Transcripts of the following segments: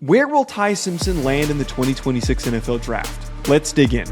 Where will Ty Simpson land in the 2026 NFL Draft? Let's dig in.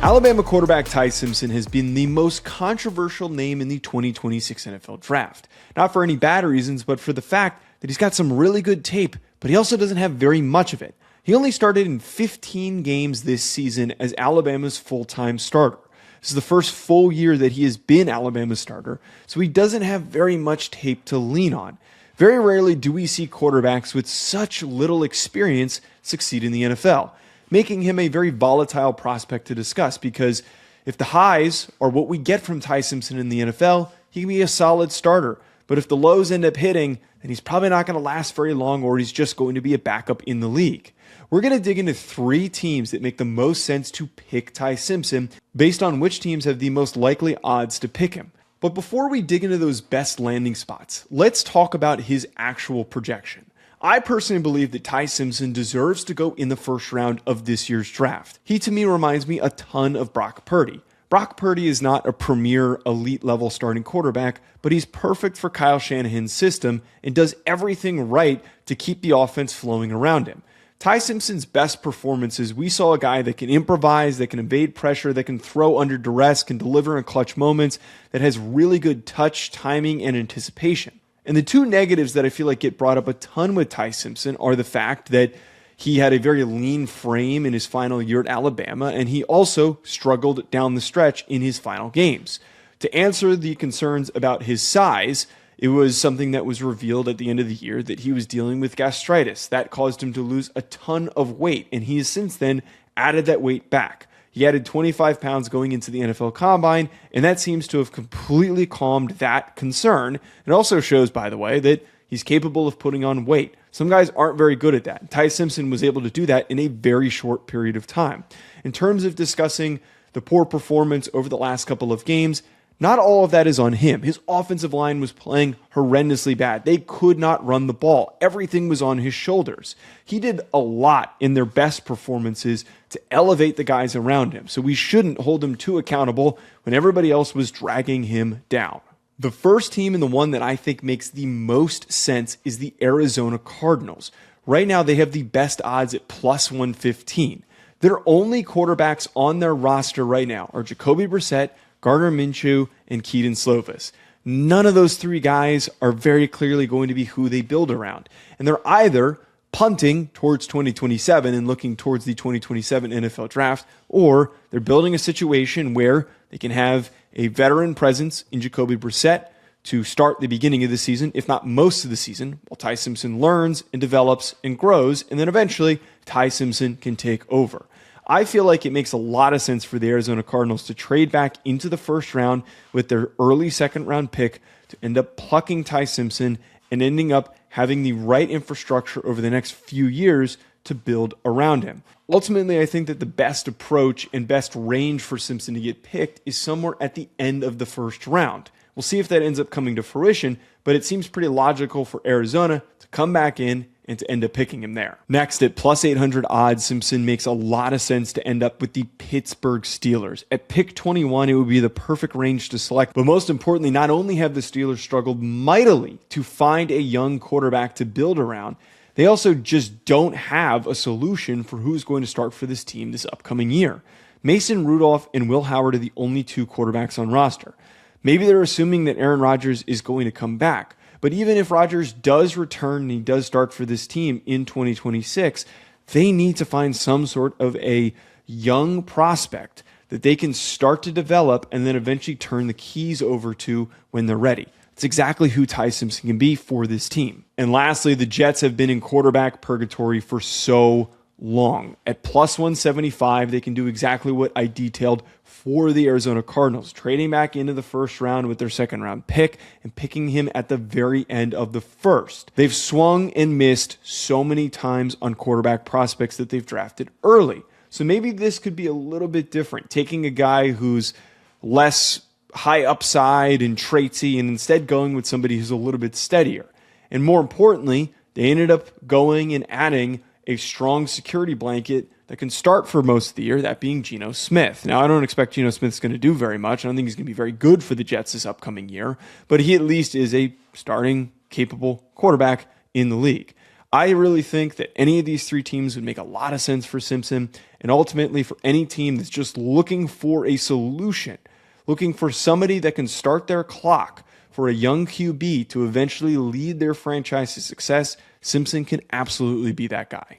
Alabama quarterback Ty Simpson has been the most controversial name in the 2026 NFL Draft. Not for any bad reasons, but for the fact that he's got some really good tape, but he also doesn't have very much of it. He only started in 15 games this season as Alabama's full-time starter. This is the first full year that he has been Alabama's starter, so he doesn't have very much tape to lean on. Very rarely do we see quarterbacks with such little experience succeed in the NFL, making him a very volatile prospect to discuss, because if the highs are what we get from Ty Simpson in the NFL, he can be a solid starter. But if the lows end up hitting, then he's probably not going to last very long, or he's just going to be a backup in the league. We're going to dig into 3 teams that make the most sense to pick Ty Simpson based on which teams have the most likely odds to pick him. But before we dig into those best landing spots, let's talk about his actual projection. I personally believe that Ty Simpson deserves to go in the first round of this year's draft. He, to me, reminds me a ton of Brock Purdy. Brock Purdy is not a premier elite level starting quarterback, but he's perfect for Kyle Shanahan's system and does everything right to keep the offense flowing around him. Ty Simpson's best performances, we saw a guy that can improvise, that can evade pressure, that can throw under duress, can deliver in clutch moments, that has really good touch, timing, and anticipation. And the 2 negatives that I feel like get brought up a ton with Ty Simpson are the fact that he had a very lean frame in his final year at Alabama, and he also struggled down the stretch in his final games. To answer the concerns about his size, it was something that was revealed at the end of the year that he was dealing with gastritis. That caused him to lose a ton of weight, and he has since then added that weight back. He added 25 pounds going into the NFL Combine, and that seems to have completely calmed that concern. It also shows, by the way, that he's capable of putting on weight. Some guys aren't very good at that. Ty Simpson was able to do that in a very short period of time. In terms of discussing the poor performance over the last couple of games, not all of that is on him. His offensive line was playing horrendously bad. They could not run the ball. Everything was on his shoulders. He did a lot in their best performances to elevate the guys around him, so we shouldn't hold him too accountable when everybody else was dragging him down. The first team, and the one that I think makes the most sense, is the Arizona Cardinals. Right now, they have the best odds at plus 115. Their only quarterbacks on their roster right now are Jacoby Brissett, Gardner Minshew, and Keaton Slovis. None of those 3 guys are very clearly going to be who they build around. And they're either punting towards 2027 and looking towards the 2027 NFL Draft, or they're building a situation where they can have a veteran presence in Jacoby Brissett to start the beginning of the season, if not most of the season, while Ty Simpson learns and develops and grows, and then eventually Ty Simpson can take over. I feel like it makes a lot of sense for the Arizona Cardinals to trade back into the first round with their early second round pick to end up plucking Ty Simpson and ending up having the right infrastructure over the next few years to build around him. Ultimately, I think that the best approach and best range for Simpson to get picked is somewhere at the end of the first round. We'll see if that ends up coming to fruition, but it seems pretty logical for Arizona to come back in and to end up picking him there. Next, at plus 800 odds, Simpson makes a lot of sense to end up with the Pittsburgh Steelers. At pick 21, it would be the perfect range to select, but most importantly, not only have the Steelers struggled mightily to find a young quarterback to build around, they also just don't have a solution for who's going to start for this team this upcoming year. Mason Rudolph and Will Howard are the only 2 quarterbacks on roster. Maybe they're assuming that Aaron Rodgers is going to come back. But even if Rodgers does return and he does start for this team in 2026, they need to find some sort of a young prospect that they can start to develop and then eventually turn the keys over to when they're ready. It's exactly who Ty Simpson can be for this team. And lastly, the Jets have been in quarterback purgatory for so long. At plus 175, they can do exactly what I detailed for the Arizona Cardinals, trading back into the first round with their second round pick and picking him at the very end of the first. They've swung and missed so many times on quarterback prospects that they've drafted early. So maybe this could be a little bit different, taking a guy who's less high upside and traitsy and instead going with somebody who's a little bit steadier. And more importantly, they ended up going and adding a strong security blanket that can start for most of the year, that being Geno Smith. Now, I don't expect Geno Smith's going to do very much. I don't think he's going to be very good for the Jets this upcoming year, but he at least is a starting capable quarterback in the league. I really think that any of these three teams would make a lot of sense for Simpson, and ultimately for any team that's just looking for a solution, looking for somebody that can start their clock for a young QB to eventually lead their franchise to success, Simpson can absolutely be that guy.